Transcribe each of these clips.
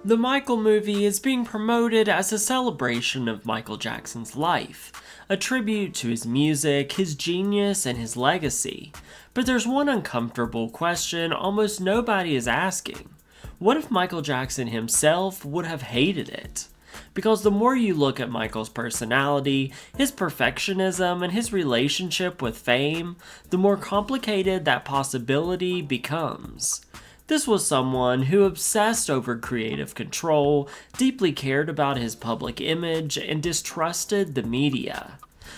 The Michael movie is being promoted as a celebration of Michael Jackson's life, a tribute to his music, his genius, and his legacy. But there's one uncomfortable question almost nobody is asking. What if Michael Jackson himself would have hated it? Because the more you look at Michael's personality, his perfectionism, and his relationship with fame, the more complicated that possibility becomes. This was someone who obsessed over creative control, deeply cared about his public image, and distrusted the media.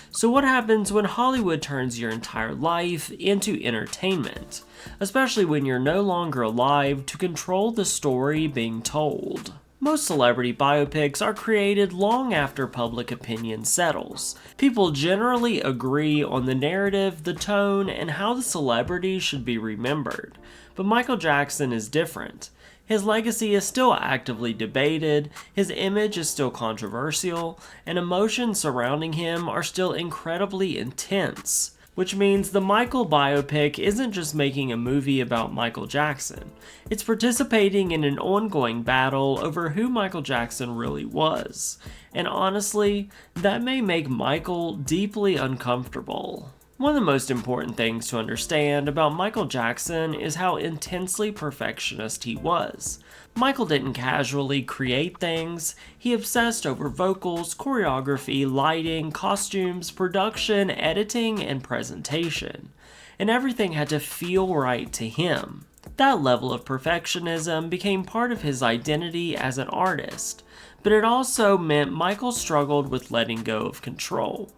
So what happens when Hollywood turns your entire life into entertainment, especially when you're no longer alive to control the story being told? Most celebrity biopics are created long after public opinion settles. People generally agree on the narrative, the tone, and how the celebrity should be remembered. But Michael Jackson is different. His legacy is still actively debated, his image is still controversial, and emotions surrounding him are still incredibly intense. Which means the Michael biopic isn't just making a movie about Michael Jackson. It's participating in an ongoing battle over who Michael Jackson really was. And honestly, that may make Michael deeply uncomfortable. One of the most important things to understand about Michael Jackson is how intensely perfectionist he was. Michael didn't casually create things, he obsessed over vocals, choreography, lighting, costumes, production, editing, and presentation. And everything had to feel right to him. That level of perfectionism became part of his identity as an artist, but it also meant Michael struggled with letting go of control.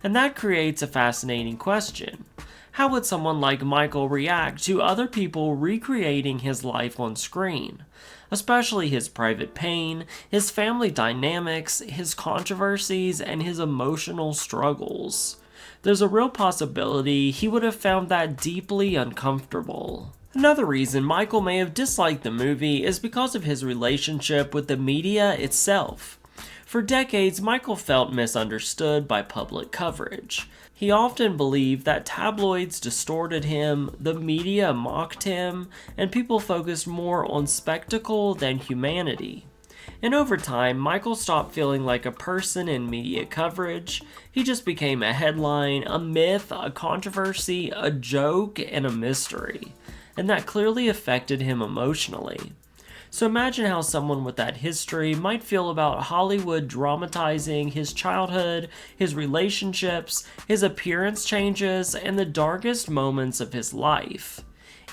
And that creates a fascinating question. How would someone like Michael react to other people recreating his life on screen? Especially his private pain, his family dynamics, his controversies, and his emotional struggles. There's a real possibility he would have found that deeply uncomfortable. Another reason Michael may have disliked the movie is because of his relationship with the media itself. For decades, Michael felt misunderstood by public coverage. He often believed that tabloids distorted him, the media mocked him, and people focused more on spectacle than humanity. And over time, Michael stopped feeling like a person in media coverage. He just became a headline, a myth, a controversy, a joke, and a mystery. And that clearly affected him emotionally. So imagine how someone with that history might feel about Hollywood dramatizing his childhood, his relationships, his appearance changes, and the darkest moments of his life.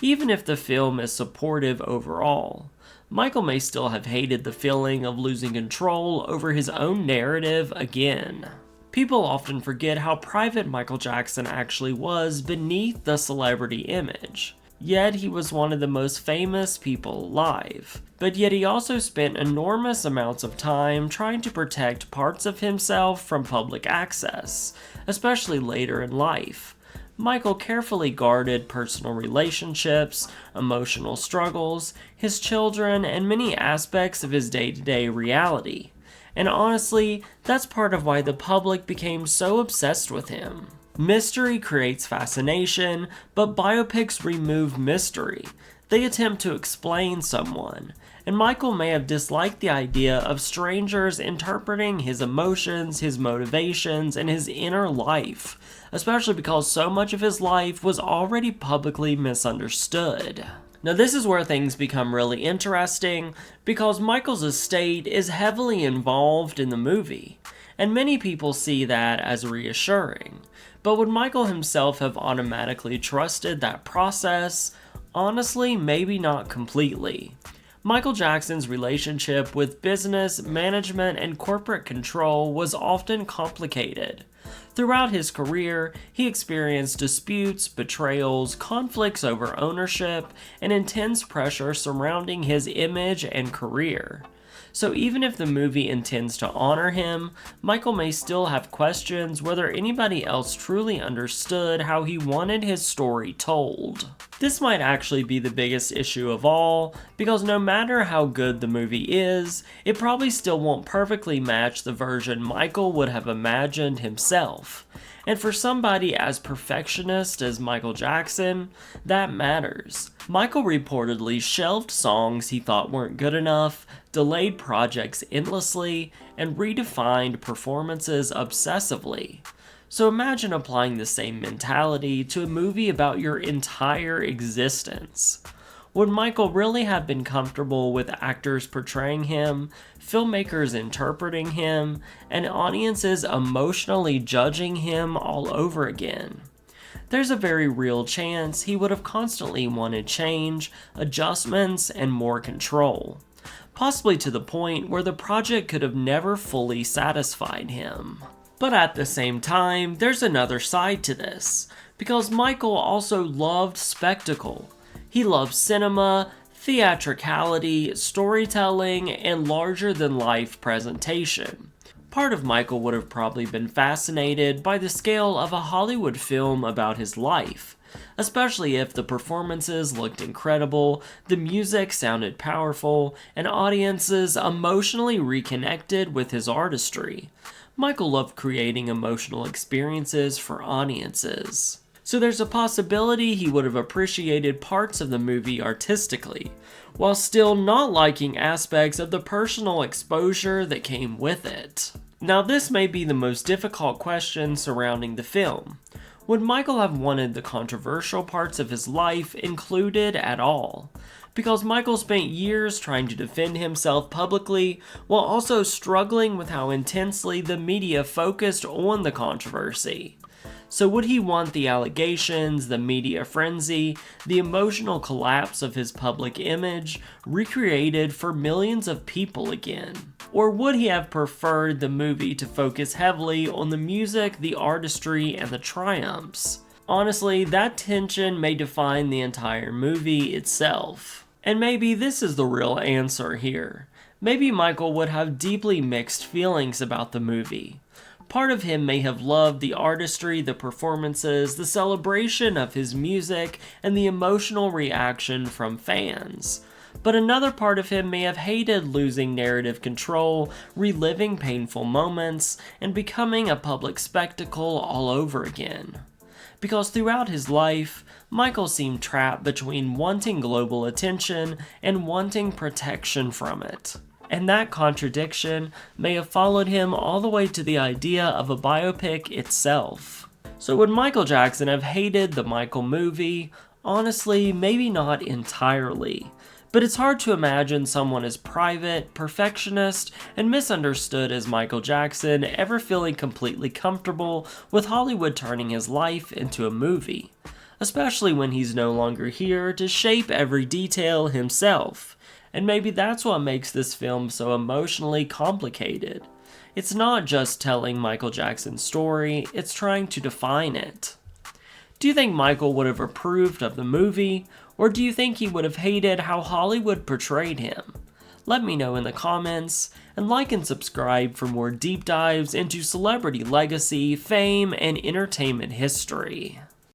Even if the film is supportive overall, Michael may still have hated the feeling of losing control over his own narrative again. People often forget how private Michael Jackson actually was beneath the celebrity image. Yet he was one of the most famous people alive. But yet he also spent enormous amounts of time trying to protect parts of himself from public access, especially later in life. Michael carefully guarded personal relationships, emotional struggles, his children, and many aspects of his day-to-day reality. And honestly, that's part of why the public became so obsessed with him. Mystery creates fascination, but biopics remove mystery. They attempt to explain someone, and Michael may have disliked the idea of strangers interpreting his emotions, his motivations, and his inner life, especially because so much of his life was already publicly misunderstood. Now this is where things become really interesting, because Michael's estate is heavily involved in the movie, and many people see that as reassuring. But would Michael himself have automatically trusted that process? Honestly, maybe not completely. Michael Jackson's relationship with business, management, and corporate control was often complicated. Throughout his career, he experienced disputes, betrayals, conflicts over ownership, and intense pressure surrounding his image and career. So even if the movie intends to honor him, Michael may still have questions whether anybody else truly understood how he wanted his story told. This might actually be the biggest issue of all, because no matter how good the movie is, it probably still won't perfectly match the version Michael would have imagined himself. And for somebody as perfectionist as Michael Jackson, that matters. Michael reportedly shelved songs he thought weren't good enough, delayed projects endlessly, and redefined performances obsessively. So imagine applying the same mentality to a movie about your entire existence. Would Michael really have been comfortable with actors portraying him, filmmakers interpreting him, and audiences emotionally judging him all over again? There's a very real chance he would have constantly wanted change, adjustments, and more control, possibly to the point where the project could have never fully satisfied him. But at the same time, there's another side to this, because Michael also loved spectacle. He loved cinema, theatricality, storytelling, and larger-than-life presentation. Part of Michael would have probably been fascinated by the scale of a Hollywood film about his life, especially if the performances looked incredible, the music sounded powerful, and audiences emotionally reconnected with his artistry. Michael loved creating emotional experiences for audiences. So there's a possibility he would have appreciated parts of the movie artistically, while still not liking aspects of the personal exposure that came with it. Now this may be the most difficult question surrounding the film. Would Michael have wanted the controversial parts of his life included at all? Because Michael spent years trying to defend himself publicly while also struggling with how intensely the media focused on the controversy. So would he want the allegations, the media frenzy, the emotional collapse of his public image recreated for millions of people again? Or would he have preferred the movie to focus heavily on the music, the artistry, and the triumphs? Honestly, that tension may define the entire movie itself. And maybe this is the real answer here. Maybe Michael would have deeply mixed feelings about the movie. Part of him may have loved the artistry, the performances, the celebration of his music, and the emotional reaction from fans. But another part of him may have hated losing narrative control, reliving painful moments, and becoming a public spectacle all over again. Because throughout his life, Michael seemed trapped between wanting global attention and wanting protection from it. And that contradiction may have followed him all the way to the idea of a biopic itself. So would Michael Jackson have hated the Michael movie? Honestly, maybe not entirely. But it's hard to imagine someone as private, perfectionist, and misunderstood as Michael Jackson ever feeling completely comfortable with Hollywood turning his life into a movie. Especially when he's no longer here to shape every detail himself. And maybe that's what makes this film so emotionally complicated. It's not just telling Michael Jackson's story, it's trying to define it. Do you think Michael would have approved of the movie, or do you think he would have hated how Hollywood portrayed him? Let me know in the comments, and like and subscribe for more deep dives into celebrity legacy, fame, and entertainment history.